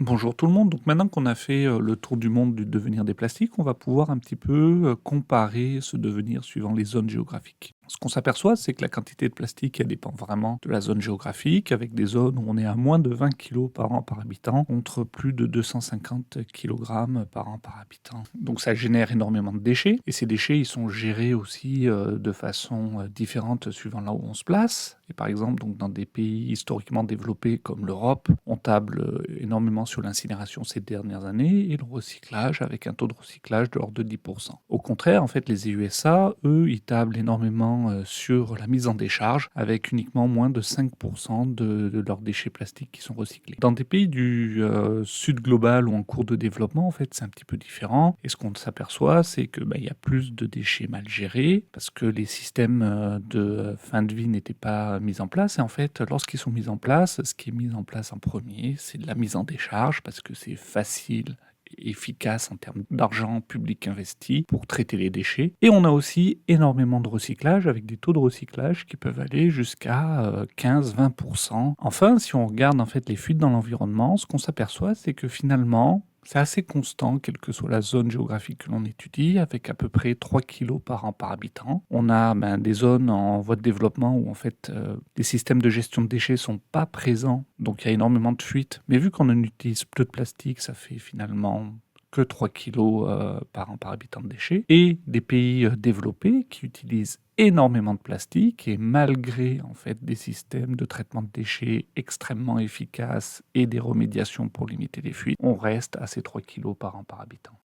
Bonjour tout le monde. Donc maintenant qu'on a fait le tour du monde du devenir des plastiques, on va pouvoir un petit peu comparer ce devenir suivant les zones géographiques. Ce qu'on s'aperçoit, c'est que la quantité de plastique, elle dépend vraiment de la zone géographique, avec des zones où on est à moins de 20 kilos par an par habitant, contre plus de 250 kg par an par habitant. Donc ça génère énormément de déchets, et ces déchets, ils sont gérés aussi de façon différente suivant là où on se place. Et par exemple, donc dans des pays historiquement développés comme l'Europe, on table énormément sur l'incinération ces dernières années et le recyclage avec un taux de recyclage de l'ordre de 10%. Au contraire, en fait, les USA, eux, ils tablent énormément sur la mise en décharge avec uniquement moins de 5% de leurs déchets plastiques qui sont recyclés. Dans des pays du sud global ou en cours de développement, en fait, c'est un petit peu différent. Et ce qu'on s'aperçoit, c'est que il y a plus de déchets mal gérés parce que les systèmes de fin de vie n'étaient pas mis en place. Et en fait, lorsqu'ils sont mis en place, ce qui est mis en place en premier, c'est de la mise en décharge parce que c'est facile et efficace en termes d'argent public investi pour traiter les déchets. Et on a aussi énormément de recyclage avec des taux de recyclage qui peuvent aller jusqu'à 15-20%. Enfin, si on regarde en fait les fuites dans l'environnement, ce qu'on s'aperçoit, c'est que finalement, c'est assez constant, quelle que soit la zone géographique que l'on étudie, avec à peu près 3 kilos par an par habitant. On a des zones en voie de développement où en fait les systèmes de gestion de déchets sont pas présents, donc il y a énormément de fuites. Mais vu qu'on en utilise peu de plastique, ça fait finalement que 3 kilos par an par habitant de déchets, et des pays développés qui utilisent énormément de plastique, et malgré en fait des systèmes de traitement de déchets extrêmement efficaces et des remédiations pour limiter les fuites, on reste à ces 3 kilos par an par habitant.